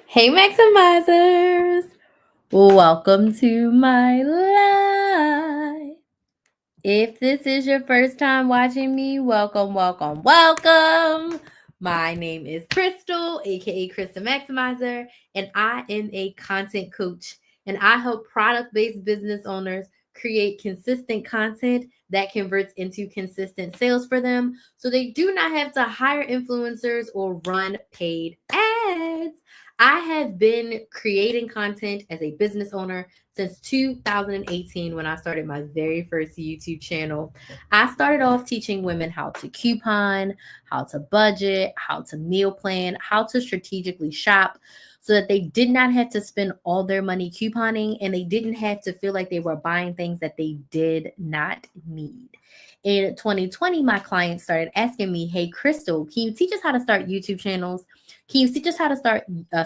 Hey, Maximizers! Welcome to my live. If this is your first time watching me, welcome, welcome, welcome. My name is Crystal, aka Krista Maximizer, and I am a content coach. And I help product based business owners create consistent content that converts into consistent sales for them so they do not have to hire influencers or run paid ads. I have been creating content as a business owner since 2018 when I started my very first YouTube channel. I started off teaching women how to coupon, how to budget, how to meal plan, how to strategically shop so that they did not have to spend all their money couponing and they didn't have to feel like they were buying things that they did not need. In 2020, my clients started asking me, "Hey, Crystal, can you teach us how to start YouTube channels? Can you teach us how to start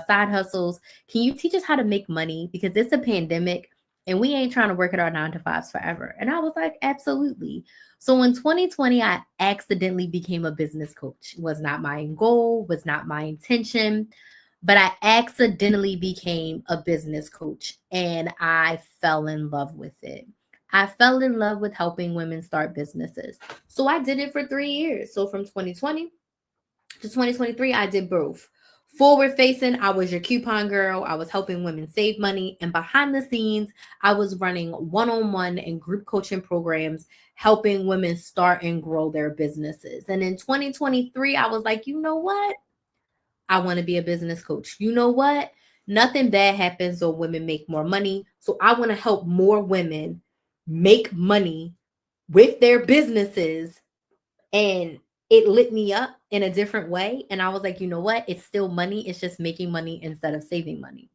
side hustles? Can you teach us how to make money? Because it's a pandemic and we ain't trying to work at our 9 to 5s forever." And I was like, absolutely. So in 2020, I accidentally became a business coach. Was not my goal, was not my intention, but I accidentally became a business coach and I fell in love with it. I fell in love with helping women start businesses. So I did it for 3 years. So from 2020 to 2023, I did both. Forward facing, I was your coupon girl. I was helping women save money. And behind the scenes, I was running one on one and group coaching programs, helping women start and grow their businesses. And in 2023, I was like, you know what? I want to be a business coach. You know what? Nothing bad happens when women make more money. So I want to help more women make money with their businesses, and it lit me up in a different way. And I was like, you know what? It's still money. It's just making money instead of saving money.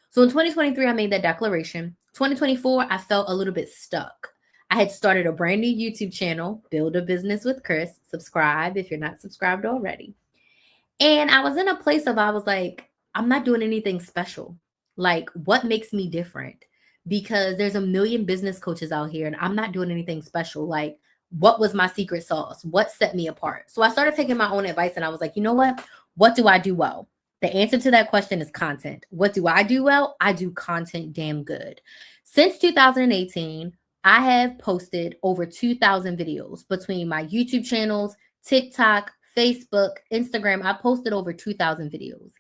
So in 2023, I made that declaration. 2024, I felt a little bit stuck. I had started a brand new YouTube channel, Build a Business with Chris. Subscribe if you're not subscribed already. And I was in a place of, I was like, I'm not doing anything special. Like, what makes me different? Because there's a million business coaches out here and I'm not doing anything special. Like, what was my secret sauce? What set me apart? So I started taking my own advice and I was like, you know what? What do I do well? The answer to that question is content. What do I do well? I do content damn good. Since 2018, I have posted over 2,000 videos between my YouTube channels, TikTok, Facebook, Instagram. I posted over 2,000 videos.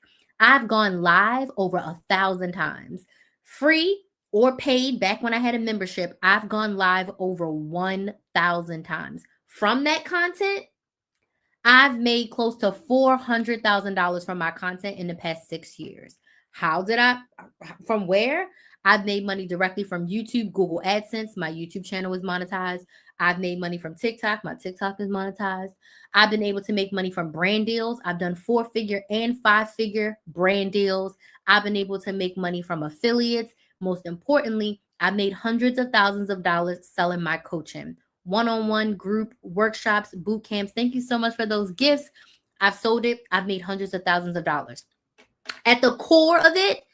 I've gone live over 1,000 times. Free or paid, back when I had a membership, I've gone live over 1,000 times. From that content, I've made close to $400,000 from my content in the past 6 years. How did I? From where? I've made money directly from YouTube, Google AdSense. My YouTube channel is monetized. I've made money from TikTok. My TikTok is monetized. I've been able to make money from brand deals. I've done 4-figure and 5-figure brand deals. I've been able to make money from affiliates. Most importantly, I've made hundreds of thousands of dollars selling my coaching, one-on-one group workshops, boot camps. Thank you so much for those gifts. I've sold it. I've made hundreds of thousands of dollars. At the core of it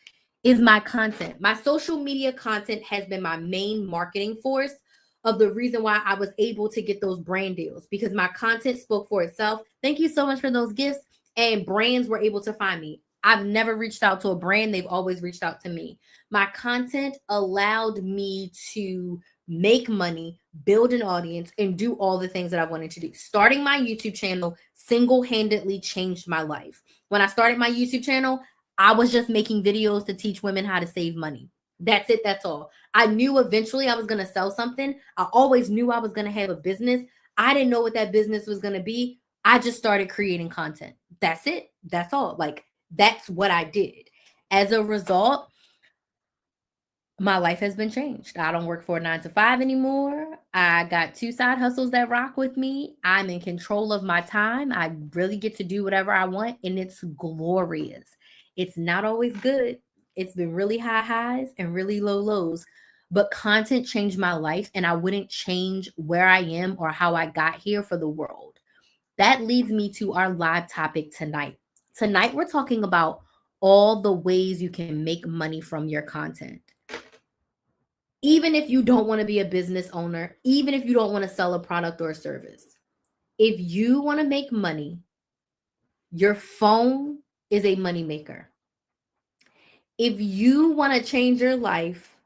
is my content. My social media content has been my main marketing force of the reason why I was able to get those brand deals, because my content spoke for itself. Thank you so much for those gifts. And brands were able to find me. I've never reached out to a brand. They've always reached out to me. My content allowed me to make money, build an audience, and do all the things that I wanted to do. Starting my YouTube channel single-handedly changed my life. When I started my YouTube channel, I was just making videos to teach women how to save money. That's it. That's all. I knew eventually I was going to sell something. I always knew I was going to have a business. I didn't know what that business was going to be. I just started creating content. That's it. That's all. Like, that's what I did. As a result, my life has been changed. I don't work for a 9 to 5 anymore. I got 2 side hustles that rock with me. I'm in control of my time. I really get to do whatever I want, and it's glorious. It's not always good. It's been really high highs and really low lows, but content changed my life, and I wouldn't change where I am or how I got here for the world. That leads me to our live topic tonight. Tonight, we're talking about all the ways you can make money from your content. Even if you don't want to be a business owner, even if you don't want to sell a product or a service, if you want to make money, your phone is a money maker. if you want to change your life,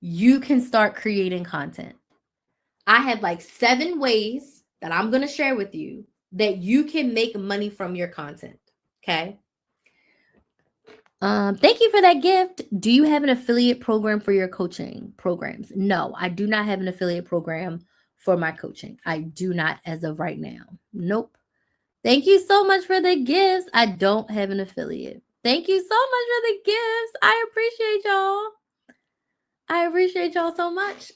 you can start creating content. I have like 7 ways that I'm going to share with you that you can make money from your content. Okay. Thank you for that gift. Do you have an affiliate program for your coaching programs? No, I do not have an affiliate program for my coaching. I do not as of right now. Nope. Thank you so much for the gifts. I don't have an affiliate. Thank you so much for the gifts. I appreciate y'all. I appreciate y'all so much.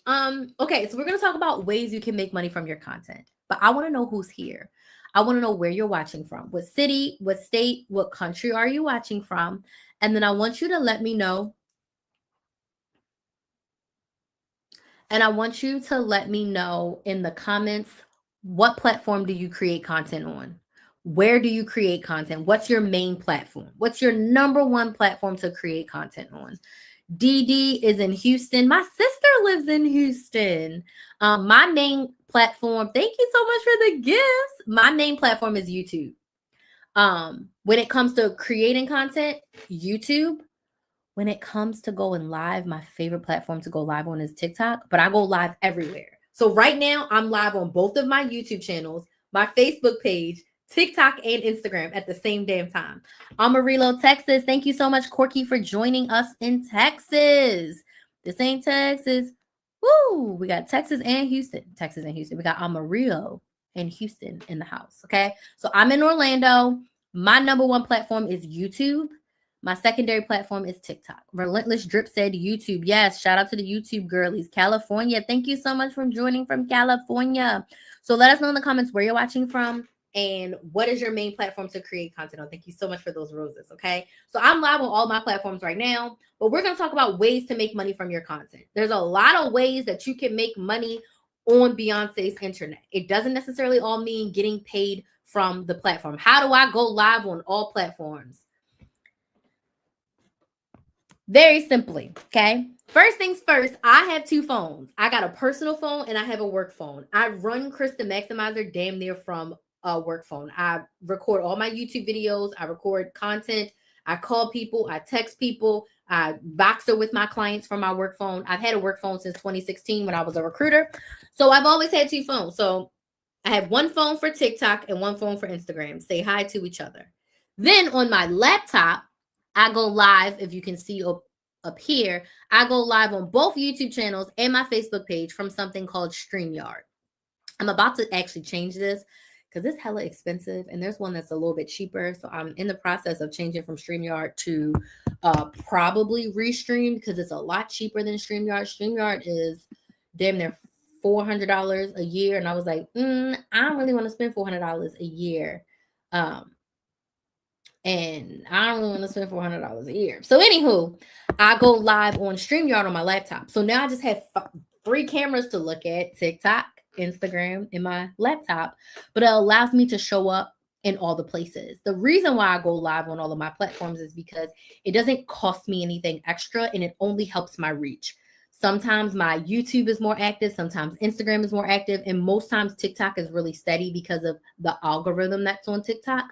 Okay, so we're gonna talk about ways you can make money from your content. But I want to know who's here. I want to know where you're watching from. What city, what state, what country are you watching from? And then I want you to let me know. And I want you to let me know in the comments, what platform do you create content on? Where do you create content? What's your main platform? What's your number one platform to create content on? DD is in Houston. My sister lives in Houston. My main platform, thank you so much for the gifts. My main platform is YouTube. When it comes to creating content, YouTube. When it comes to going live, my favorite platform to go live on is TikTok, but I go live everywhere. So right now, I'm live on both of my YouTube channels, my Facebook page, TikTok, and Instagram at the same damn time. Amarillo, Texas. Thank you so much, Corky, for joining us in Texas. This ain't Texas. Woo! We got Texas and Houston. Texas and Houston. We got Amarillo and Houston in the house. Okay. So I'm in Orlando. My number one platform is YouTube. My secondary platform is TikTok. Relentless Drip said YouTube. Yes, shout out to the YouTube girlies. California. Thank you so much for joining from California. So let us know in the comments where you're watching from and what is your main platform to create content on. Thank you so much for those roses, okay? So I'm live on all my platforms right now, but we're going to talk about ways to make money from your content. There's a lot of ways that you can make money on Beyonce's internet. It doesn't necessarily all mean getting paid from the platform. How do I go live on all platforms? Very simply, okay? First things first, I have 2 phones. I got a personal phone and I have a work phone. I run Chris the Maximizer damn near from a work phone. I record all my YouTube videos. I record content. I call people. I text people. I Voxer with my clients from my work phone. I've had a work phone since 2016 when I was a recruiter. So I've always had 2 phones. So I have 1 phone for TikTok and 1 phone for Instagram. Say hi to each other. Then on my laptop, I go live, if you can see up here, I go live on both YouTube channels and my Facebook page from something called StreamYard. I'm about to actually change this because it's hella expensive and there's one that's a little bit cheaper. So I'm in the process of changing from StreamYard to probably Restream because it's a lot cheaper than StreamYard. StreamYard is damn near $400 a year. And I was like, I don't really want to spend $400 a year. And I don't really want to spend $400 a year. So anywho, I go live on StreamYard on my laptop. So now I just have 3 cameras to look at: TikTok, Instagram, and my laptop. But it allows me to show up in all the places. The reason why I go live on all of my platforms is because it doesn't cost me anything extra and it only helps my reach. Sometimes my YouTube is more active, sometimes Instagram is more active, and most times TikTok is really steady because of the algorithm that's on TikTok.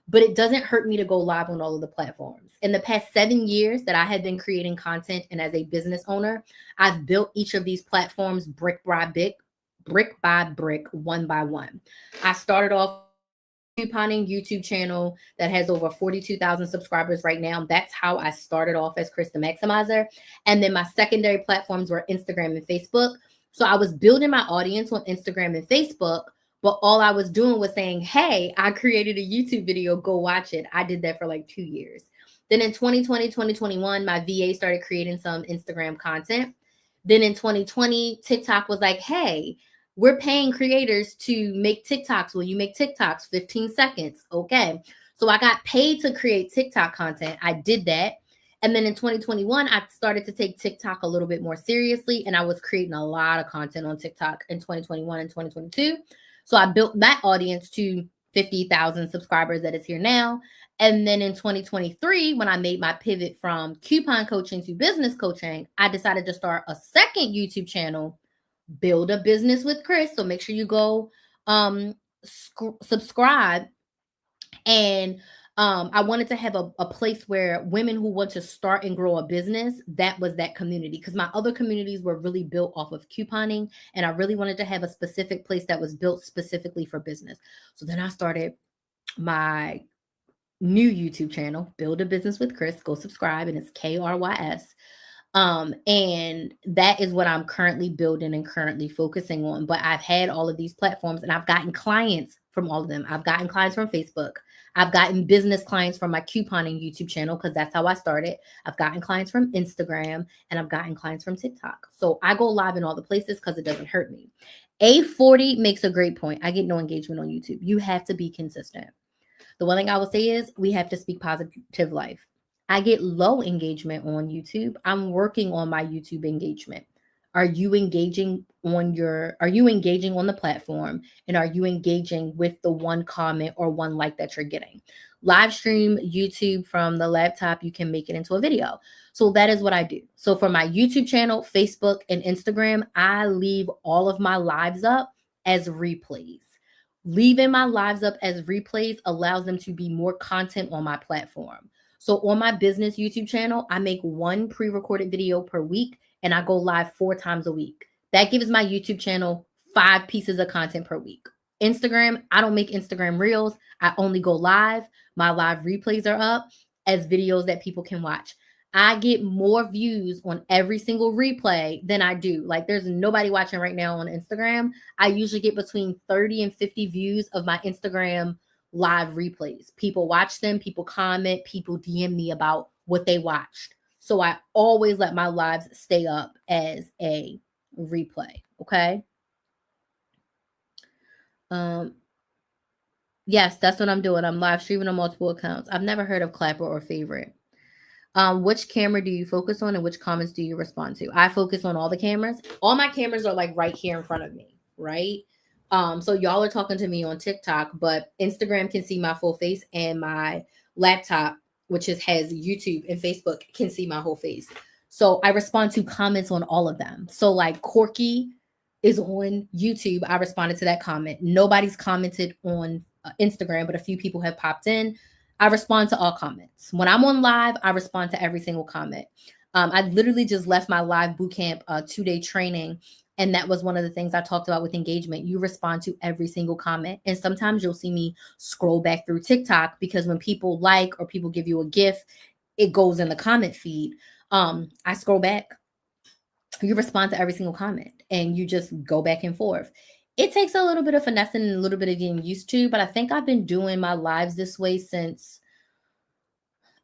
But it doesn't hurt me to go live on all of the platforms. In the past 7 years that I have been creating content and as a business owner, I've built each of these platforms brick by brick, one by one. I started off couponing YouTube channel that has over 42,000 subscribers right now. That's how I started off as Chris the Maximizer. And then my secondary platforms were Instagram and Facebook. So I was building my audience on Instagram and Facebook, but all I was doing was saying, hey, I created a YouTube video, go watch it. I did that for like 2 years. Then in 2020, 2021, my VA started creating some Instagram content. Then in 2020, TikTok was like, hey, we're paying creators to make TikToks. Will you make TikToks 15 seconds? Okay. So I got paid to create TikTok content. I did that. And then in 2021, I started to take TikTok a little bit more seriously. And I was creating a lot of content on TikTok in 2021 and 2022. So I built that audience to 50,000 subscribers that is here now. And then in 2023, when I made my pivot from coupon coaching to business coaching, I decided to start a second YouTube channel, Build a Business with Chris. So make sure you go subscribe. And I wanted to have a place where women who want to start and grow a business, that was that community. Because my other communities were really built off of couponing, and I really wanted to have a specific place that was built specifically for business. So then I started my new YouTube channel, Build a Business with Krys. Go subscribe, and it's KRYS. And that is what I'm currently building and currently focusing on. But I've had all of these platforms and I've gotten clients from all of them. I've gotten clients from Facebook. I've gotten business clients from my couponing YouTube channel because that's how I started. I've gotten clients from Instagram and I've gotten clients from TikTok. So I go live in all the places because it doesn't hurt me. A40 makes a great point. I get no engagement on YouTube. You have to be consistent. The one thing I will say is we have to speak positive life. I get low engagement on YouTube. I'm working on my YouTube engagement. Are you engaging on the platform, and are you engaging with the one comment or one like that you're getting? Live stream YouTube from the laptop, you can make it into a video. So that is what I do. So for my YouTube channel, Facebook, and Instagram, I leave all of my lives up as replays. Leaving my lives up as replays allows them to be more content on my platform. So on my business YouTube channel, I make one pre-recorded video per week and I go live 4 times a week. That gives my YouTube channel 5 pieces of content per week. Instagram, I don't make Instagram reels. I only go live. My live replays are up as videos that people can watch. I get more views on every single replay than I do. Like there's nobody watching right now on Instagram. I usually get between 30 and 50 views of my Instagram live replays. People watch them, people comment, people DM me about what they watched. So I always let my lives stay up as a replay. Okay. Yes, that's what I'm doing. I'm live streaming on multiple accounts. I've never heard of Clapper or Favorite. Which camera do you focus on and which comments do you respond to? I focus on all the cameras. All my cameras are like right here in front of me, right? So y'all are talking to me on TikTok, but Instagram can see my full face, and my laptop, which has YouTube and Facebook, can see my whole face. So I respond to comments on all of them. So like Corky is on YouTube. I responded to that comment. Nobody's commented on Instagram, but a few people have popped in. I respond to all comments. When I'm on live, I respond to every single comment. I literally just left my live bootcamp 2-day training, and that was one of the things I talked about with engagement. You respond to every single comment. And sometimes you'll see me scroll back through TikTok because when people like or people give you a gift, it goes in the comment feed. I scroll back. You respond to every single comment and you just go back and forth. It takes a little bit of finessing and a little bit of getting used to, but I think I've been doing my lives this way since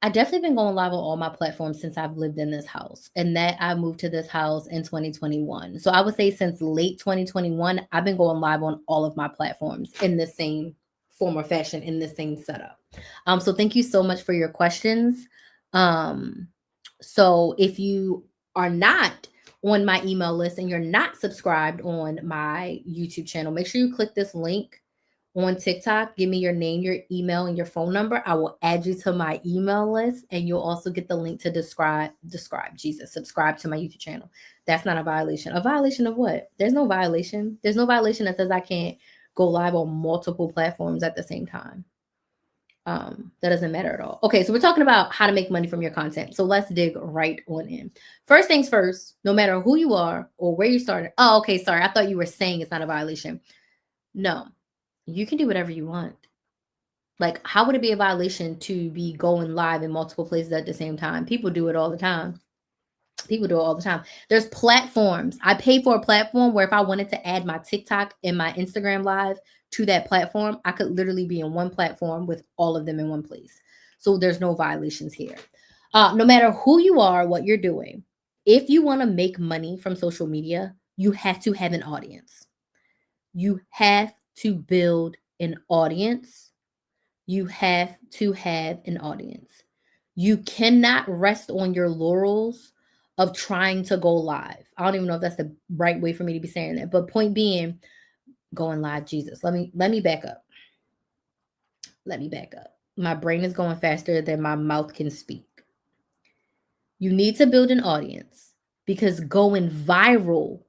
I definitely been going live on all my platforms since I've lived in this house, and that I moved to this house in 2021. So I would say since late 2021, I've been going live on all of my platforms in the same form or fashion, in the same setup. So thank you so much for your questions. So if you are not on my email list and you're not subscribed on my YouTube channel, make sure you click this link on TikTok. Give me your name, your email, and your phone number. I will add you to my email list, and you'll also get the link to subscribe to my YouTube channel. That's not a violation. A violation of what? There's no violation. There's no violation that says I can't go live on multiple platforms at the same time. That doesn't matter at all. Okay, so we're talking about how to make money from your content. So let's dig right on in. First things first, no matter who you are or where you started. Oh, okay, sorry. I thought you were saying it's not a violation. No, you can do whatever you want. Like, how would it be a violation to be going live in multiple places at the same time? People do it all the time. There's platforms. I pay for a platform where if I wanted to add my TikTok and my Instagram live to that platform, I could literally be in one platform with all of them in one place. So there's no violations here. No matter who you are, what you're doing, if you want to make money from social media, you have to have an audience. You have to build an audience. You have to have an audience. You cannot rest on your laurels of trying to go live. I don't even know if that's the right way for me to be saying that, but point being, going live, Jesus. Let me back up. My brain is going faster than my mouth can speak. You need to build an audience because going viral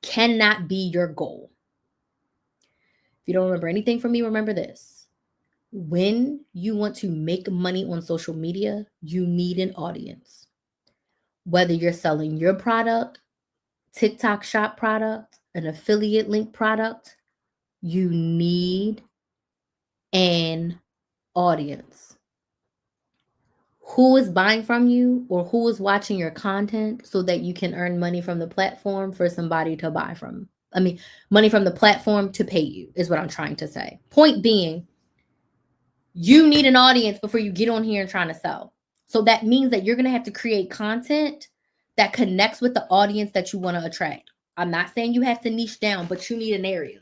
cannot be your goal. If you don't remember anything from me, remember this. When you want to make money on social media, you need an audience. Whether you're selling your product, TikTok shop product, an affiliate link product, you need an audience. Who is buying from you or who is watching your content so that you can earn money from the platform for somebody to buy from? Money from the platform to pay you is what I'm trying to say. Point being, you need an audience before you get on here and trying to sell. So that means that you're going to have to create content that connects with the audience that you want to attract. I'm not saying you have to niche down, but you need an area.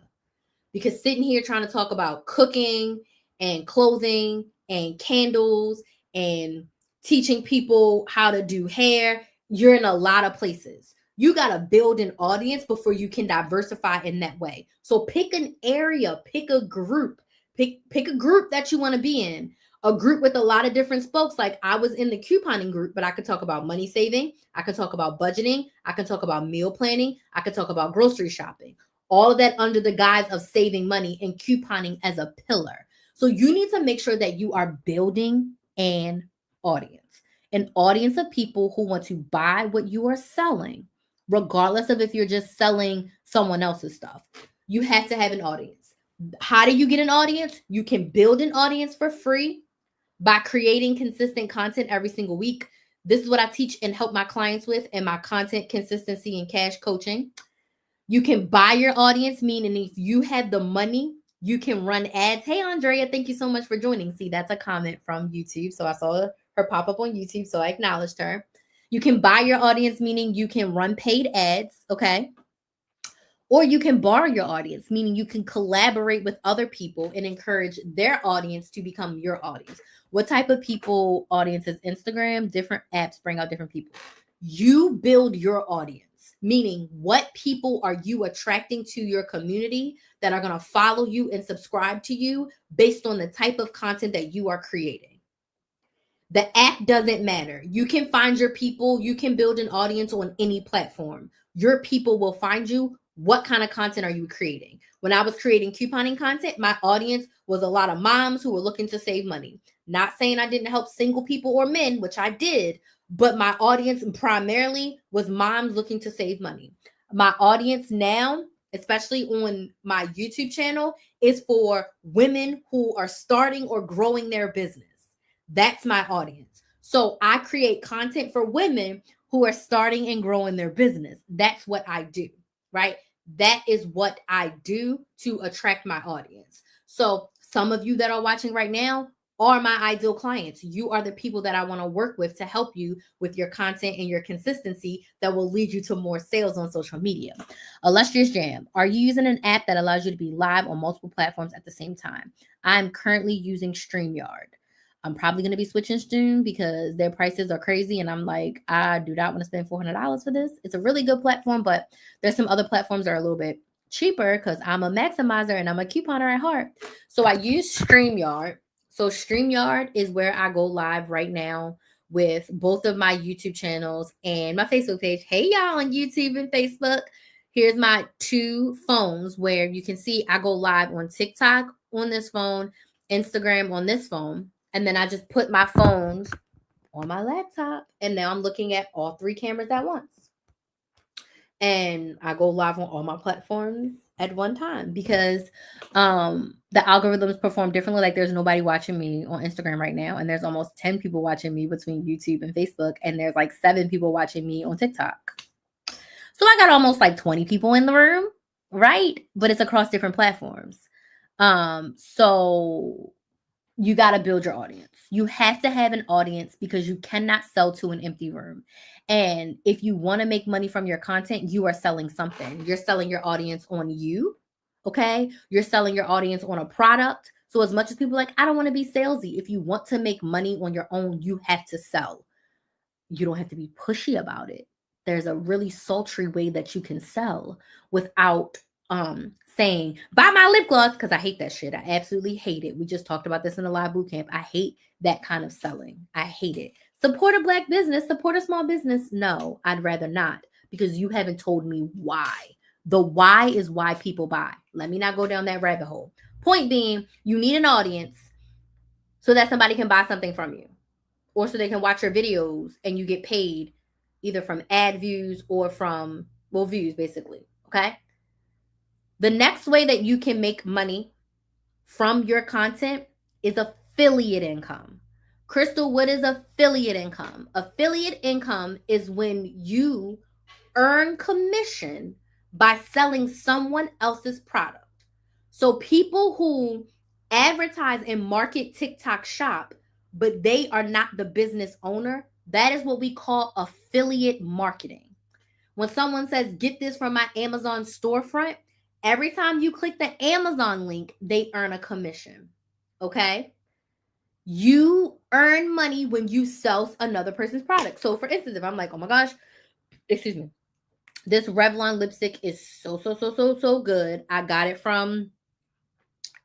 Because sitting here trying to talk about cooking and clothing and candles and teaching people how to do hair, you're in a lot of places. You got to build an audience before you can diversify in that way. So pick an area, pick a group, pick a group that you want to be in. A group with a lot of different spokes. Like I was in the couponing group, but I could talk about money saving. I could talk about budgeting. I could talk about meal planning. I could talk about grocery shopping. All of that under the guise of saving money and couponing as a pillar. So you need to make sure that you are building an audience of people who want to buy what you are selling, regardless of if you're just selling someone else's stuff. You have to have an audience. How do you get an audience? You can build an audience for free by creating consistent content every single week. This is what I teach and help my clients with in my content consistency and cash coaching. You can buy your audience, meaning if you have the money, you can run ads. Hey, Andrea, thank you so much for joining. See, that's a comment from YouTube. So I saw her pop up on YouTube, so I acknowledged her. You can buy your audience, meaning you can run paid ads, okay? Or you can borrow your audience, meaning you can collaborate with other people and encourage their audience to become your audience. What type of people audience is Instagram? Different apps bring out different people. You build your audience, meaning what people are you attracting to your community that are going to follow you and subscribe to you based on the type of content that you are creating. The app doesn't matter. You can find your people. You can build an audience on any platform. Your people will find you. What kind of content are you creating? When I was creating couponing content, my audience was a lot of moms who were looking to save money. Not saying I didn't help single people or men, which I did, but my audience primarily was moms looking to save money. My audience now, especially on my YouTube channel, is for women who are starting or growing their business. That's my audience. So I create content for women who are starting and growing their business. That's what I do, right? That is what I do to attract my audience. So some of you that are watching right now are my ideal clients. You are the people that I want to work with to help you with your content and your consistency that will lead you to more sales on social media. Illustrious Jam, are you using an app that allows you to be live on multiple platforms at the same time? I'm currently using StreamYard. I'm probably going to be switching soon because their prices are crazy. And I'm like, I do not want to spend $400 for this. It's a really good platform, but there's some other platforms that are a little bit cheaper because I'm a maximizer and I'm a couponer at heart. So I use StreamYard. So StreamYard is where I go live right now with both of my YouTube channels and my Facebook page. Hey, y'all on YouTube and Facebook. Here's my two phones where you can see I go live on TikTok on this phone, Instagram on this phone. And then I just put my phones on my laptop. And now I'm looking at all three cameras at once. And I go live on all my platforms at one time because the algorithms perform differently. Like there's nobody watching me on Instagram right now. And there's almost 10 people watching me between YouTube and Facebook. And there's like 7 people watching me on TikTok. So I got almost like 20 people in the room, right? But it's across different platforms. So you got to build your audience. You have to have an audience because you cannot sell to an empty room. And if you want to make money from your content, you are selling something. You're selling your audience on you. Okay. You're selling your audience on a product. So as much as people are like, I don't want to be salesy. If you want to make money on your own, you have to sell. You don't have to be pushy about it. There's a really sultry way that you can sell without saying buy my lip gloss, because I hate that shit. I absolutely hate it. We just talked about this in the live boot camp. I hate that kind of selling. I hate it. Support a Black business, support a small business. No, I'd rather not, because you haven't told me why. The why is why people buy. Let me not go down that rabbit hole. Point being, you need an audience. so that somebody can buy something from you, or so they can watch your videos and you get paid either from ad views or from, well, views basically. Okay. The next way that you can make money from your content is affiliate income. Crystal, what is affiliate income? Affiliate income is when you earn commission by selling someone else's product. So people who advertise and market TikTok Shop, but they are not the business owner, that is what we call affiliate marketing. When someone says, get this from my Amazon storefront, every time you click the Amazon link, they earn a commission. Okay? You earn money when you sell another person's product. So, for instance, if I'm like, oh my gosh, excuse me, this Revlon lipstick is so good. I got it from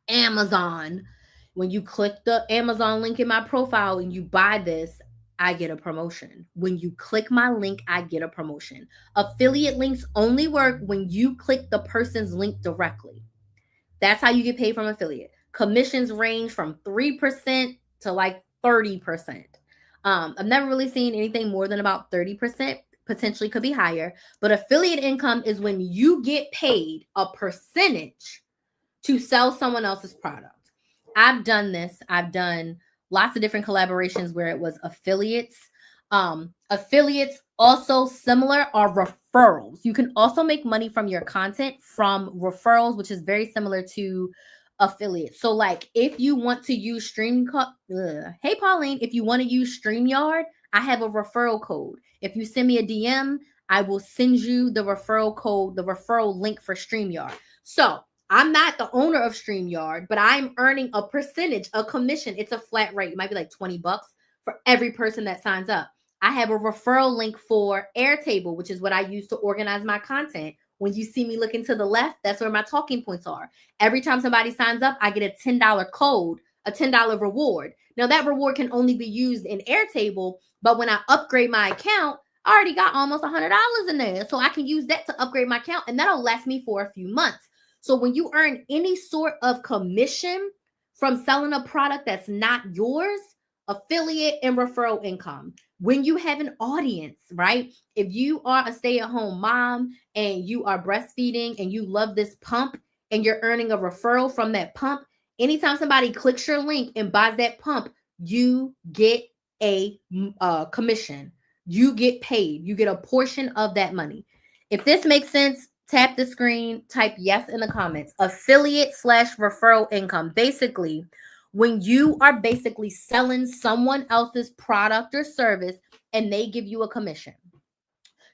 Amazon. When you click the Amazon link in my profile and you buy this, I get a promotion. When you click my link, I get a promotion. Affiliate links only work when you click the person's link directly. That's how you get paid from affiliate. Commissions range from 3% to like 30%. I've never really seen anything more than about 30%. Potentially could be higher. But affiliate income is when you get paid a percentage to sell someone else's product. I've done this. I've done lots of different collaborations where it was affiliates. Affiliates also similar are referrals. You can also make money from your content from referrals, which is very similar to affiliates. So like if you want to use hey Pauline, if you want to use StreamYard, I have a referral code. If you send me a DM, I will send you the referral code, the referral link for StreamYard. So I'm not the owner of StreamYard, but I'm earning a percentage, a commission. It's a flat rate. It might be like $20 for every person that signs up. I have a referral link for Airtable, which is what I use to organize my content. When you see me looking to the left, that's where my talking points are. Every time somebody signs up, I get a $10 code, a $10 reward. Now, that reward can only be used in Airtable, but when I upgrade my account, I already got almost $100 in there. So I can use that to upgrade my account, and that'll last me for a few months. So when you earn any sort of commission from selling a product that's not yours, affiliate and referral income. When you have an audience, right? If you are a stay-at-home mom and you are breastfeeding and you love this pump and you're earning a referral from that pump, anytime somebody clicks your link and buys that pump, you get a commission. You get paid. You get a portion of that money. If this makes sense, tap the screen, type yes in the comments. Affiliate/referral income. Basically, when you are basically selling someone else's product or service and they give you a commission.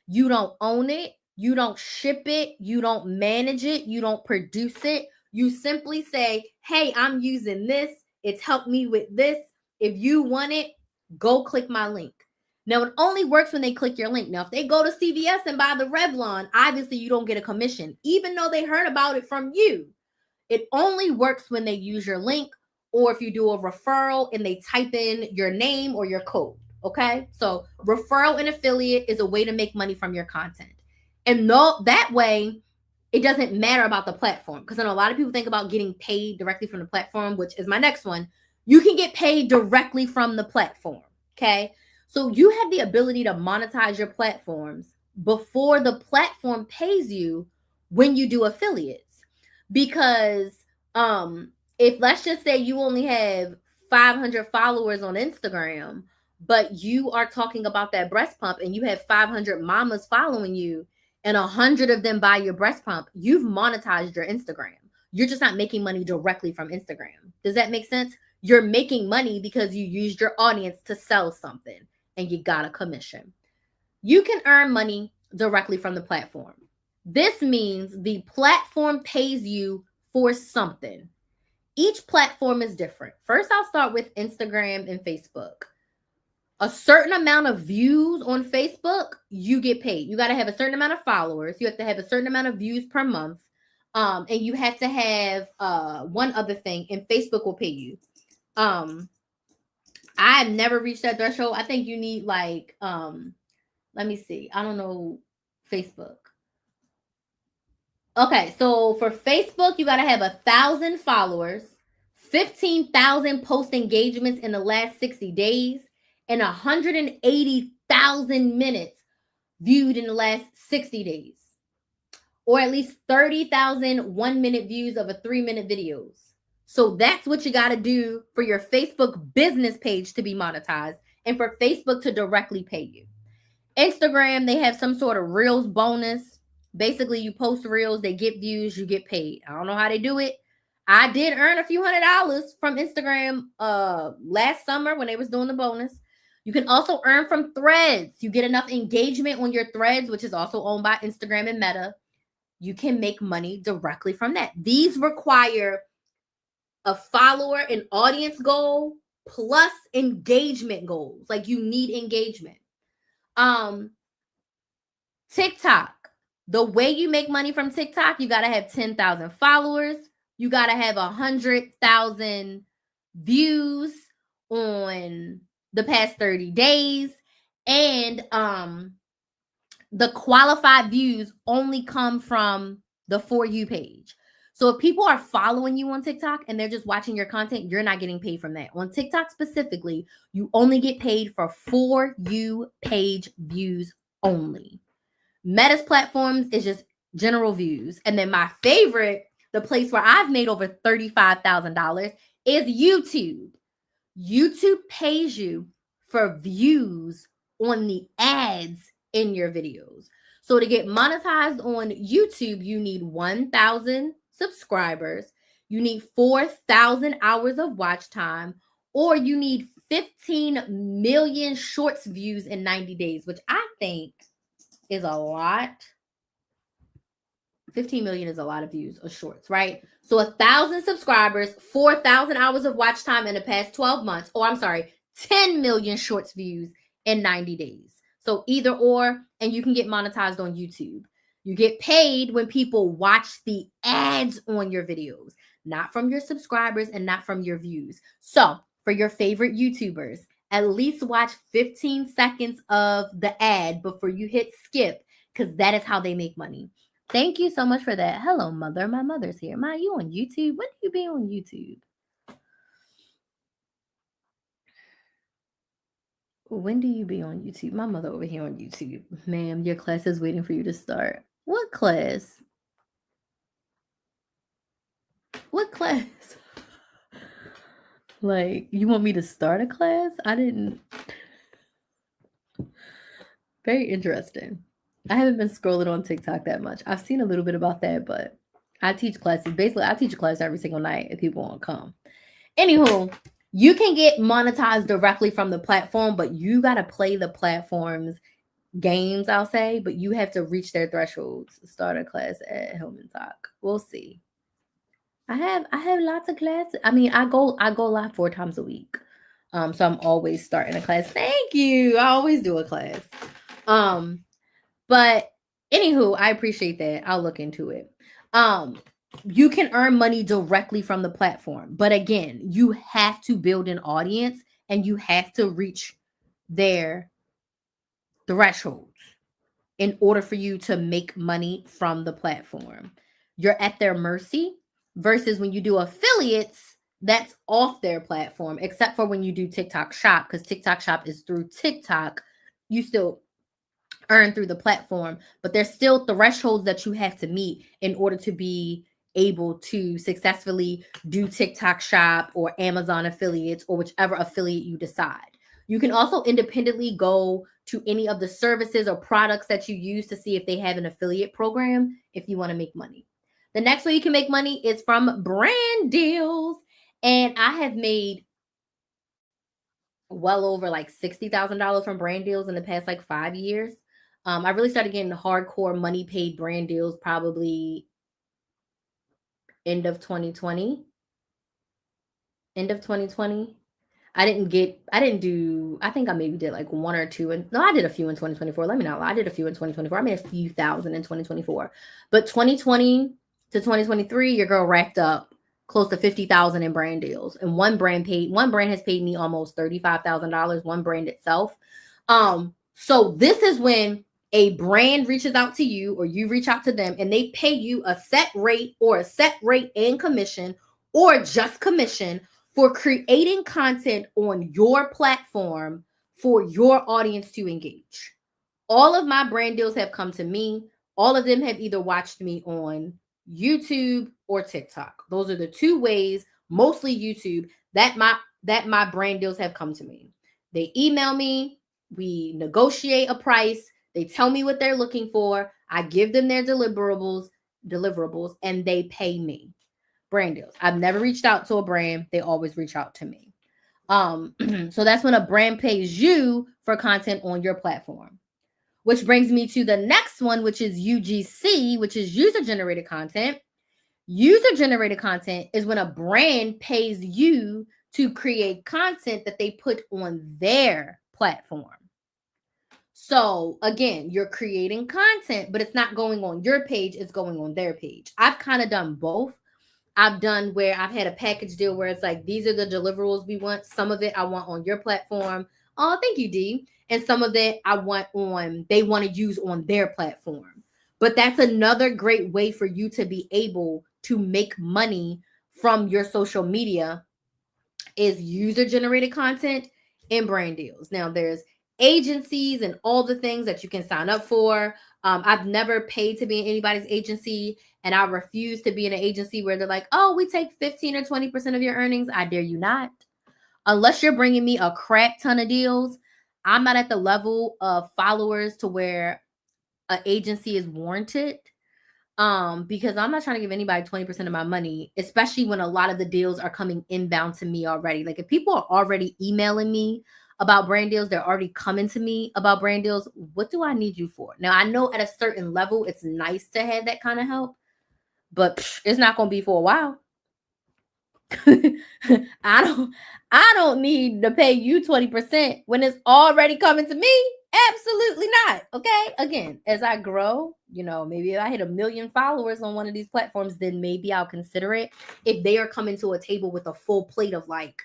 You don't own it. You don't ship it. You don't manage it. You don't produce it. You simply say, hey, I'm using this. It's helped me with this. If you want it, go click my link. Now, it only works when they click your link. Now, if they go to CVS and buy the Revlon, obviously you don't get a commission, even though they heard about it from you. It only works when they use your link or if you do a referral and they type in your name or your code. Okay. So referral and affiliate is a way to make money from your content. And no, that way it doesn't matter about the platform. Because I know a lot of people think about getting paid directly from the platform, which is my next one. You can get paid directly from the platform. Okay. So you have the ability to monetize your platforms before the platform pays you when you do affiliates. Because if let's just say you only have 500 followers on Instagram, but you are talking about that breast pump and you have 500 mamas following you and 100 of them buy your breast pump, you've monetized your Instagram. You're just not making money directly from Instagram. Does that make sense? You're making money because you used your audience to sell something and you got a commission. You can earn money directly from the platform. This means the platform pays you for something. Each platform is different. First, I'll start with Instagram and Facebook. A certain amount of views on Facebook, you get paid. You got to have a certain amount of followers. You have to have a certain amount of views per month. And you have to have one other thing, and Facebook will pay you. I've never reached that threshold. I think you need like, let me see. I don't know Facebook. Okay, so for Facebook, you got to have 1,000 followers, 15,000 post engagements in the last 60 days, and 180,000 minutes viewed in the last 60 days, or at least 30,000 1-minute views of a 3-minute videos. So that's what you got to do for your Facebook business page to be monetized and for Facebook to directly pay you. Instagram, they have some sort of Reels bonus. Basically, you post Reels, they get views, you get paid. I don't know how they do it. I did earn a few $100 from Instagram last summer when they was doing the bonus. You can also earn from Threads. You get enough engagement on your Threads, which is also owned by Instagram and Meta. You can make money directly from that. These require a follower and audience goal plus engagement goals. Like, you need engagement. TikTok. The way you make money from TikTok, you got to have 10,000 followers. You got to have 100,000 views on the past 30 days. And the qualified views only come from the For You page. So if people are following you on TikTok and they're just watching your content, you're not getting paid from that. On TikTok specifically, you only get paid for For You page views only. Meta's platforms is just general views. And then my favorite, the place where I've made over $35,000, is YouTube. YouTube pays you for views on the ads in your videos. So to get monetized on YouTube, you need 1,000 subscribers, you need 4,000 hours of watch time, or you need 15 million shorts views in 90 days, which I think is a lot. 15 million is a lot of views of shorts, right? So 1,000 subscribers, 4,000 hours of watch time in the past 12 months, 10 million shorts views in 90 days. So either or, and you can get monetized on YouTube. You get paid when people watch the ads on your videos, not from your subscribers and not from your views. So for your favorite YouTubers, at least watch 15 seconds of the ad before you hit skip, because that is how they make money. Thank you so much for that. Hello, mother. My mother's here. Ma, you on YouTube? When do you be on YouTube? When do you be on YouTube? My mother over here on YouTube. Ma'am, your class is waiting for you to start. What class? What class? Like, you want me to start a class? I didn't. Very interesting. I haven't been scrolling on TikTok that much. I've seen a little bit about that, but I teach classes. Basically, I teach a class every single night if people want to come. Anywho, you can get monetized directly from the platform, but you got to play the platform's games, I'll say, but you have to reach their thresholds. Start a class at Hillman Talk. We'll see. I have lots of classes. I mean, I go live 4 times a week. So I'm always starting a class. Thank you. I always do a class. But anywho, I appreciate that. I'll look into it. You can earn money directly from the platform. But again, you have to build an audience and you have to reach their thresholds in order for you to make money from the platform. You're at their mercy versus when you do affiliates, that's off their platform, except for when you do TikTok Shop, because TikTok Shop is through TikTok. You still earn through the platform, but there's still thresholds that you have to meet in order to be able to successfully do TikTok Shop or Amazon affiliates or whichever affiliate you decide. You can also independently go to any of the services or products that you use to see if they have an affiliate program if you want to make money. The next way you can make money is from brand deals. And I have made well over like $60,000 from brand deals in the past like 5 years. I really started getting hardcore money paid brand deals probably end of 2020. I think I maybe did like 1 or 2. I did a few in 2024. Let me not lie. I did a few in 2024. I made a few thousand in 2024. But 2020 to 2023, your girl racked up close to 50,000 in brand deals. And one brand has paid me almost $35,000, one brand itself. So this is when a brand reaches out to you or you reach out to them and they pay you a set rate and commission or just commission for creating content on your platform for your audience to engage. All of my brand deals have come to me. All of them have either watched me on YouTube or TikTok. Those are the two ways, mostly YouTube, that my brand deals have come to me. They email me, we negotiate a price, they tell me what they're looking for, I give them their deliverables, and they pay me. Brand deals. I've never reached out to a brand, they always reach out to me. So that's when a brand pays you for content on your platform. Which brings me to the next one, which is UGC, which is user generated content. User generated content is when a brand pays you to create content that they put on their platform. So again, you're creating content, but it's not going on your page, it's going on their page. I've kind of done both. I've done where I've had a package deal where it's like, these are the deliverables we want. Some of it I want on your platform. Oh, thank you, D. And some of it they want to use on their platform. But that's another great way for you to be able to make money from your social media is user generated content and brand deals. Now there's agencies and all the things that you can sign up for. I've never paid to be in anybody's agency, and I refuse to be in an agency where they're like, oh, we take 15 or 20% of your earnings. I dare you not. Unless you're bringing me a crap ton of deals, I'm not at the level of followers to where an agency is warranted. Because I'm not trying to give anybody 20% of my money, especially when a lot of the deals are coming inbound to me already. Like if people are already emailing me about brand deals, they're already coming to me about brand deals. What do I need you for? Now, I know at a certain level, it's nice to have that kind of help, but it's not going to be for a while. I don't need to pay you 20% when it's already coming to me. Absolutely not. Okay. Again, as I grow, maybe if I hit 1 million followers on one of these platforms, then maybe I'll consider it. If they are coming to a table with a full plate of like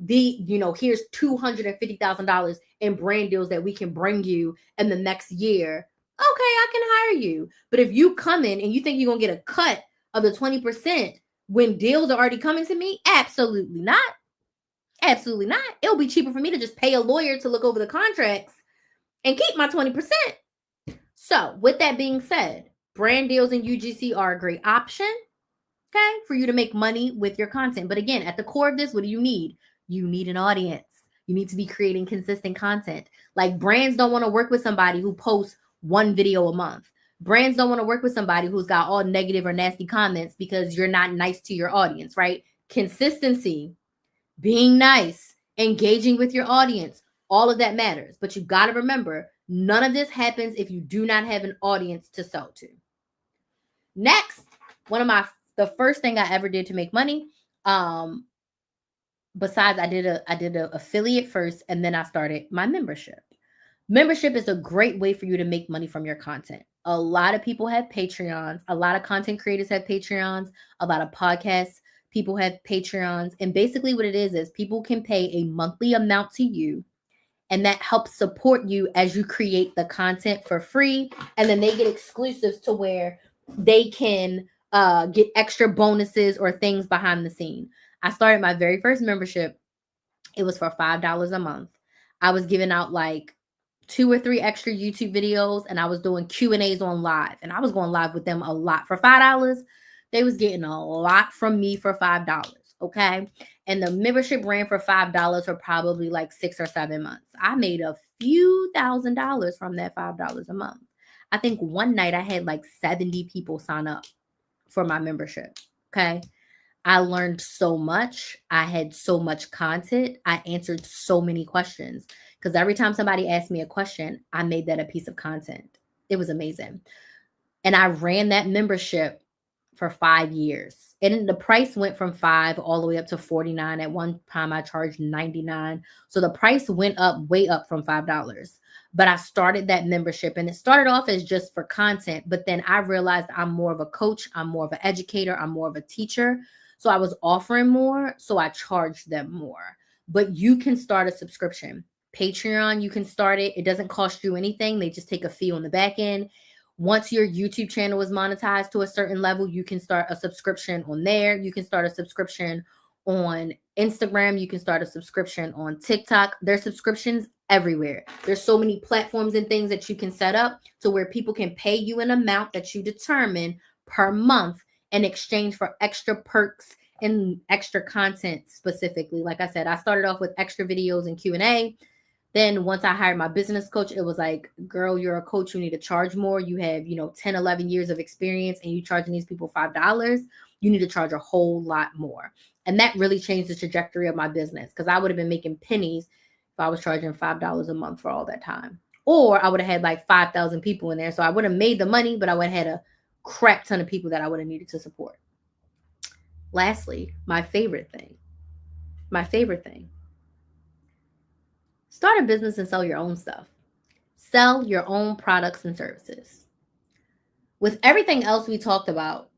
here's $250,000 in brand deals that we can bring you in the next year. Okay, I can hire you. But if you come in and you think you're gonna get a cut of the 20% when deals are already coming to me, absolutely not. Absolutely not. It'll be cheaper for me to just pay a lawyer to look over the contracts and keep my 20%. So, with that being said, brand deals and UGC are a great option, okay, for you to make money with your content. But again, at the core of this, what do you need? You need an audience. You need to be creating consistent content. Like brands don't want to work with somebody who posts one video a month. Brands don't want to work with somebody who's got all negative or nasty comments because you're not nice to your audience, right? Consistency, being nice, engaging with your audience, all of that matters. But you got to remember, none of this happens if you do not have an audience to sell to. Next, the first thing I ever did to make money, besides I did a affiliate first, and then I started my membership. Membership is a great way for you to make money from your content. A lot of people have Patreons. A lot of content creators have Patreons. A lot of podcasts people have Patreons. And basically what it is people can pay a monthly amount to you, and that helps support you as you create the content for free. And then they get exclusives to where they can get extra bonuses or things behind the scene. I started my very first membership. It was for $5 a month. I was giving out like 2 or 3 extra YouTube videos, and I was doing Q&As on live, and I was going live with them a lot for $5. They was getting a lot from me for $5. Okay. And the membership ran for $5 for probably like 6 or 7 months. I made a few $1,000s from that $5 a month. I think one night I had like 70 people sign up for my membership. Okay. I learned so much. I had so much content. I answered so many questions because every time somebody asked me a question, I made that a piece of content. It was amazing. And I ran that membership for 5 years. And the price went from $5 all the way up to $49. At one time, I charged $99. So the price went up, way up from $5. But I started that membership, and it started off as just for content. But then I realized I'm more of a coach. I'm more of an educator. I'm more of a teacher. So I was offering more. So I charged them more. But you can start a subscription. Patreon, you can start it. It doesn't cost you anything. They just take a fee on the back end. Once your YouTube channel is monetized to a certain level, you can start a subscription on there. You can start a subscription on Instagram. You can start a subscription on TikTok. There's subscriptions everywhere. There's so many platforms and things that you can set up to where people can pay you an amount that you determine per month in exchange for extra perks and extra content specifically. Like I said, I started off with extra videos and Q&A. Then once I hired my business coach, it was like, girl, you're a coach. You need to charge more. You have, 10, 11 years of experience and you charging these people $5. You need to charge a whole lot more. And that really changed the trajectory of my business because I would have been making pennies if I was charging $5 a month for all that time. Or I would have had like 5,000 people in there. So I would have made the money, but I would have had a crap ton of people that I would have needed to support. Lastly, my favorite thing. Start a business and sell your own stuff. Sell your own products and services. With everything else we talked about,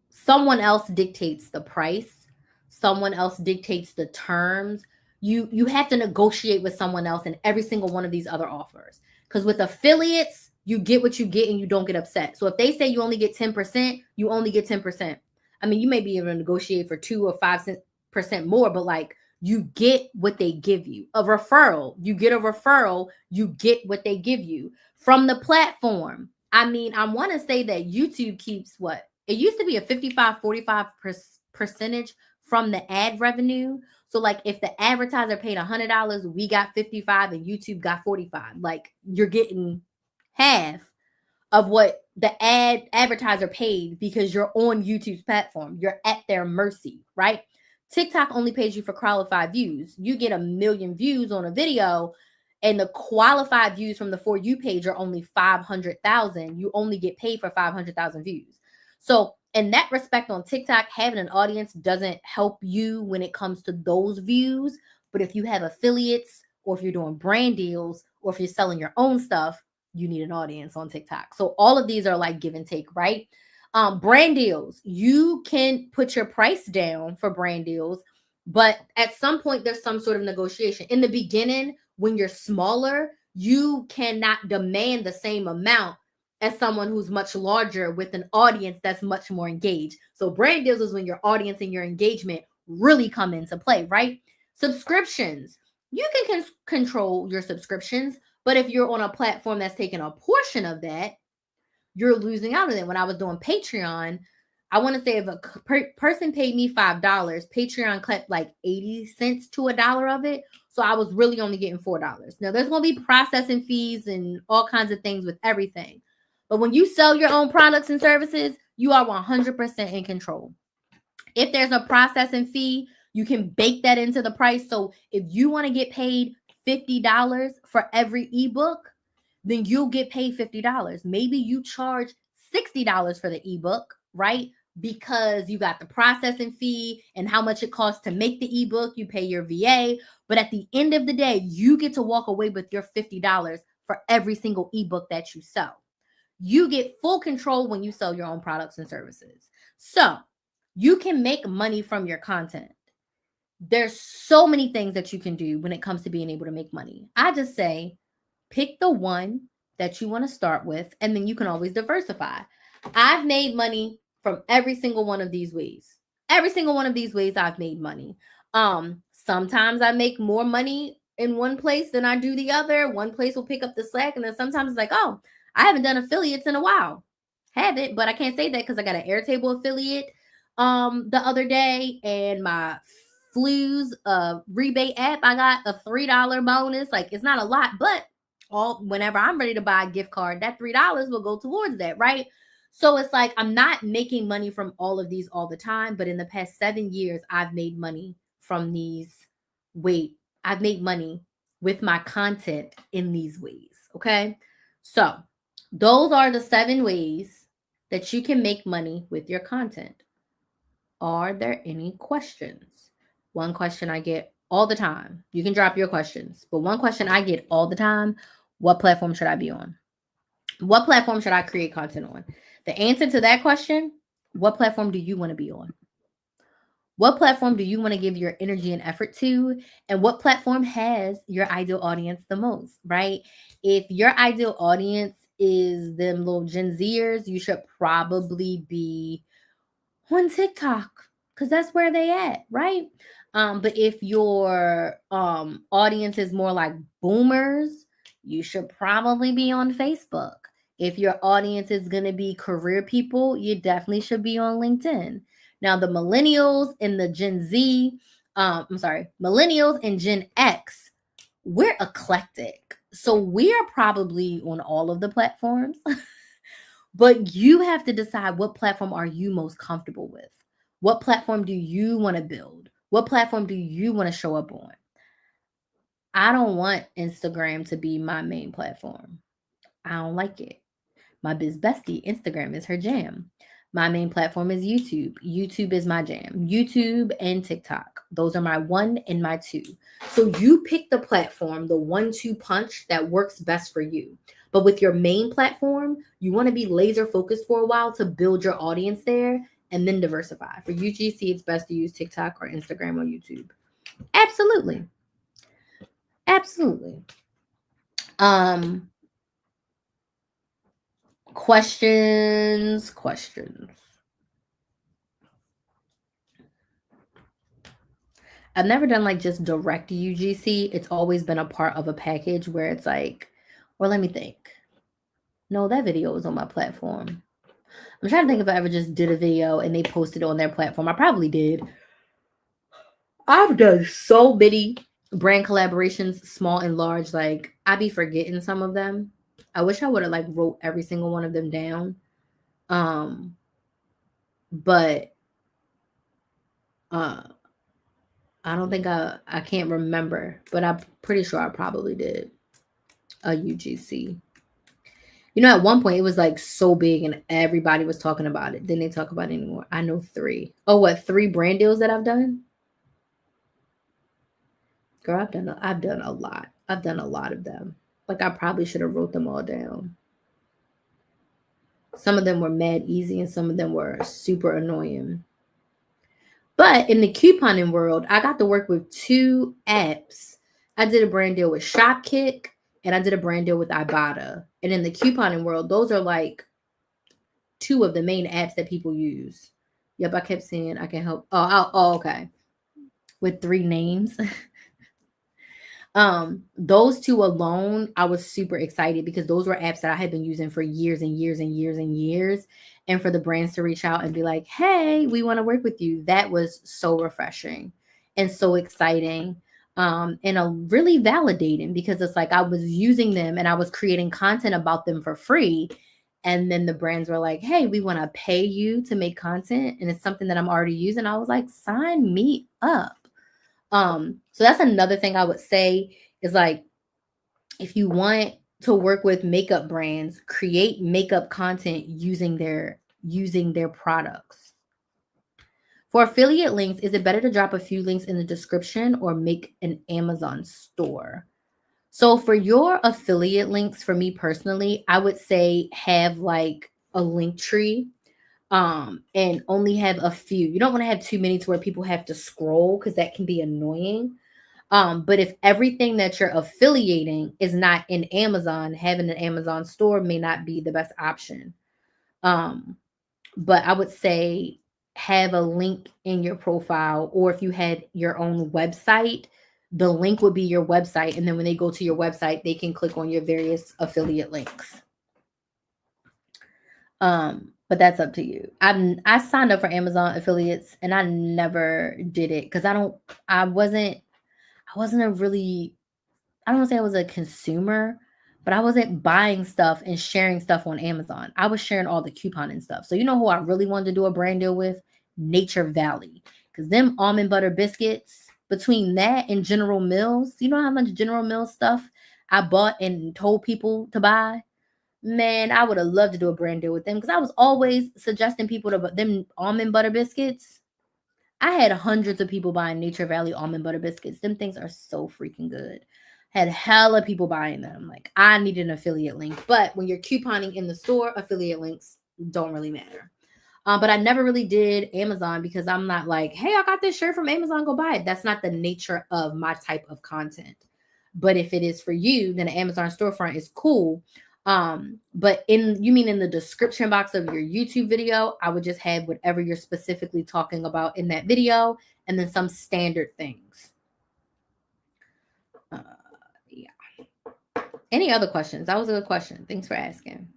someone else dictates the price. Someone else dictates the terms. You have to negotiate with someone else in every single one of these other offers. Because with affiliates, you get what you get and you don't get upset. So if they say you only get 10%, you only get 10%. I mean, you may be able to negotiate for 2 or 5% more, but like, you get what they give you. A referral, you get a referral, you get what they give you from the platform. I mean, I want to say that YouTube keeps what? It used to be a 55-45 percentage from the ad revenue. So like if the advertiser paid $100, we got 55 and YouTube got 45. Like you're getting half of what the advertiser paid because you're on YouTube's platform. You're at their mercy, right? TikTok only pays you for qualified views. You get 1 million views on a video and the qualified views from the For You page are only 500,000. You only get paid for 500,000 views. So in that respect on TikTok, having an audience doesn't help you when it comes to those views. But if you have affiliates or if you're doing brand deals or if you're selling your own stuff, you need an audience on TikTok. So all of these are like give and take, right? Brand deals, you can put your price down for brand deals, but at some point there's some sort of negotiation. In the beginning, when you're smaller, you cannot demand the same amount as someone who's much larger with an audience that's much more engaged. So brand deals is when your audience and your engagement really come into play, right? Subscriptions, you can control your subscriptions, but if you're on a platform that's taking a portion of that, you're losing out on it. When I was doing Patreon, I want to say if a person paid me $5, Patreon clipped like 80 cents to $1 of it. So I was really only getting $4. Now there's going to be processing fees and all kinds of things with everything. But when you sell your own products and services, you are 100% in control. If there's a processing fee, you can bake that into the price. So if you want to get paid $50 for every ebook, then you'll get paid $50. Maybe you charge $60 for the ebook, right? Because you got the processing fee and how much it costs to make the ebook, you pay your VA. But at the end of the day, you get to walk away with your $50 for every single ebook that you sell. You get full control when you sell your own products and services. So you can make money from your content. There's so many things that you can do when it comes to being able to make money. I just say, pick the one that you want to start with, and then you can always diversify. I've made money from every single one of these ways. Every single one of these ways I've made money. Sometimes I make more money in one place than I do the other. One place will pick up the slack, and then sometimes it's like, oh, I haven't done affiliates in a while. Have it, but I can't say that because I got an Airtable affiliate the other day, and my Flues rebate app, I got a $3 bonus. Like it's not a lot, but whenever I'm ready to buy a gift card, that $3 will go towards that, right? So it's like I'm not making money from all of these all the time, but in the past 7 years, I've made money from these. I've made money with my content in these ways. Okay. So those are the 7 ways that you can make money with your content. Are there any questions? One question I get all the time. You can drop your questions, but one question I get all the time: what platform should I be on? What platform should I create content on? The answer to that question: what platform do you want to be on? What platform do you want to give your energy and effort to? And what platform has your ideal audience the most, right? If your ideal audience is them little Gen Zers, you should probably be on TikTok because that's where they at, right? But if your audience is more like boomers, you should probably be on Facebook. If your audience is going to be career people, you definitely should be on LinkedIn. Now, the millennials and the Gen Z, millennials and Gen X, we're eclectic. So we are probably on all of the platforms, but you have to decide what platform are you most comfortable with? What platform do you want to build? What platform do you want to show up on? I don't want Instagram to be my main platform. I don't like it. My biz bestie, Instagram is her jam. My main platform is YouTube. YouTube is my jam. YouTube and TikTok. Those are my one and my two. So you pick the platform, the 1-2 punch that works best for you. But with your main platform, you want to be laser focused for a while to build your audience there and then diversify. For UGC, it's best to use TikTok or Instagram or YouTube. Absolutely. Absolutely. Questions. I've never done like just direct UGC. It's always been a part of a package where it's like, or let me think. No, that video was on my platform. I'm trying to think if I ever just did a video and they posted it on their platform. I probably did. I've done so many brand collaborations, small and large. Like I be forgetting some of them. I wish I would have like wrote every single one of them down. But I don't think I can't remember, but I'm pretty sure I probably did a UGC. You know, at one point it was like so big and everybody was talking about it. Then they talk about it anymore. I know 3. Oh, what 3 brand deals that I've done? Girl, I've done a lot. I've done a lot of them. Like I probably should have wrote them all down. Some of them were mad easy and some of them were super annoying. But in the couponing world, I got to work with 2 apps. I did a brand deal with Shopkick and I did a brand deal with Ibotta. And in the couponing world, those are like 2 of the main apps that people use. Yep, I kept saying I can help. Oh, okay. With 3 names. Those 2 alone, I was super excited because those were apps that I had been using for years and years and years and years. And for the brands to reach out and be like, hey, we want to work with you. That was so refreshing and so exciting. And a really validating because it's like I was using them and I was creating content about them for free. And then the brands were like, hey, we want to pay you to make content. And it's something that I'm already using. I was like, sign me up. So that's another thing I would say is like, if you want to work with makeup brands, create makeup content using their products. For affiliate links, is it better to drop a few links in the description or make an Amazon store? So for your affiliate links, for me personally, I would say have like a link tree and only have a few. You don't want to have too many to where people have to scroll because that can be annoying. But if everything that you're affiliating is not in Amazon, having an Amazon store may not be the best option. But I would say have a link in your profile, or if you had your own website, the link would be your website. And then when they go to your website, they can click on your various affiliate links. But that's up to you. I signed up for Amazon affiliates and I never did it because I wasn't a really, I don't want to say I was a consumer, but I wasn't buying stuff and sharing stuff on Amazon. I was sharing all the couponing stuff. So you know who I really wanted to do a brand deal with? Nature Valley. Because them almond butter biscuits, between that and General Mills, you know how much General Mills stuff I bought and told people to buy? Man, I would have loved to do a brand deal with them because I was always suggesting people to them almond butter biscuits. I had hundreds of people buying Nature Valley almond butter biscuits. Them things are so freaking good. Had hella people buying them. Like I need an affiliate link. But when you're couponing in the store, affiliate links don't really matter. But I never really did Amazon because I'm not like, hey, I got this shirt from Amazon, go buy it. That's not the nature of my type of content. But if it is for you, then an Amazon storefront is cool. But you mean in the description box of your YouTube video, I would just have whatever you're specifically talking about in that video, and then some standard things. Yeah. Any other questions? That was a good question. Thanks for asking.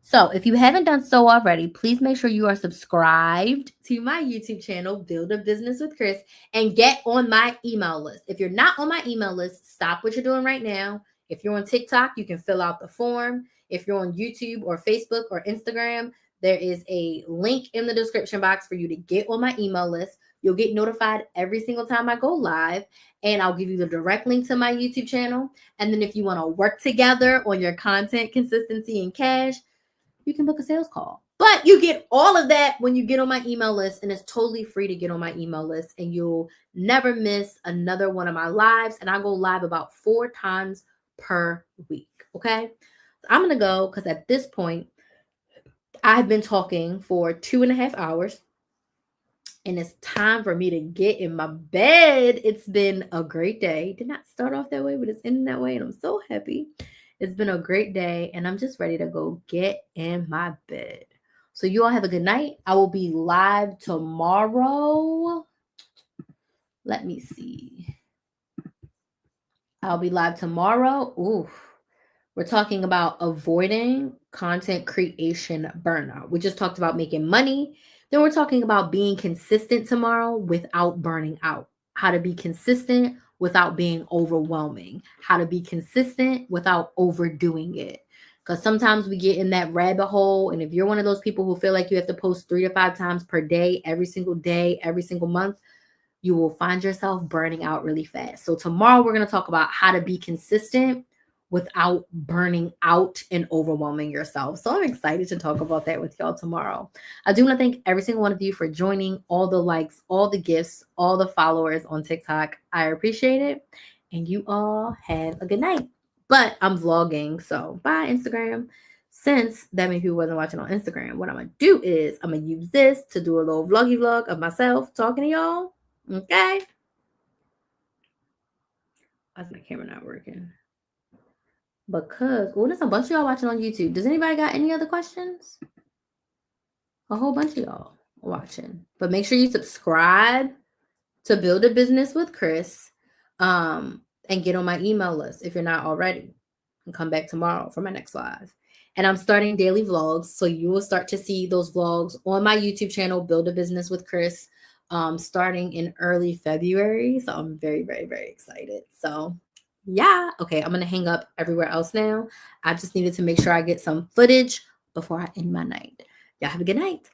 So if you haven't done so already, please make sure you are subscribed to my YouTube channel, Build a Business with Chris, and get on my email list. If you're not on my email list, stop what you're doing right now. If you're on TikTok, you can fill out the form. If you're on YouTube or Facebook or Instagram, there is a link in the description box for you to get on my email list. You'll get notified every single time I go live, and I'll give you the direct link to my YouTube channel. And then if you want to work together on your content consistency and cash, you can book a sales call. But you get all of that when you get on my email list, and it's totally free to get on my email list, and you'll never miss another one of my lives. And I go live about 4 times per week. Okay. I'm going to go because at this point, I've been talking for 2.5 hours, and it's time for me to get in my bed. It's been a great day. Did not start off that way, but it's ending that way, and I'm so happy. It's been a great day, and I'm just ready to go get in my bed. So you all have a good night. I will be live tomorrow. Let me see. I'll be live tomorrow. Ooh, we're talking about avoiding content creation burnout. We just talked about making money. Then we're talking about being consistent tomorrow without burning out. How to be consistent without being overwhelming, how to be consistent without overdoing it. Because sometimes we get in that rabbit hole. And if you're one of those people who feel like you have to post 3 to 5 times per day, every single month, you will find yourself burning out really fast. So tomorrow we're going to talk about how to be consistent without burning out and overwhelming yourself. So I'm excited to talk about that with y'all tomorrow. I do want to thank every single one of you for joining, all the likes, all the gifts, all the followers on TikTok. I appreciate it. And you all have a good night. But I'm vlogging, so bye Instagram. Since that many people wasn't watching on Instagram, what I'm going to do is I'm going to use this to do a little vloggy vlog of myself talking to y'all. Okay. Why's my camera not working? Because, well, there's a bunch of y'all watching on YouTube. Does anybody got any other questions? A whole bunch of y'all watching. But make sure you subscribe to Build a Business with Chris, and get on my email list if you're not already. And come back tomorrow for my next live. And I'm starting daily vlogs, so you will start to see those vlogs on my YouTube channel, Build a Business with Chris, starting in early February. So I'm very, very, very excited. So yeah. Okay, I'm going to hang up everywhere else now. I just needed to make sure I get some footage before I end my night. Y'all have a good night.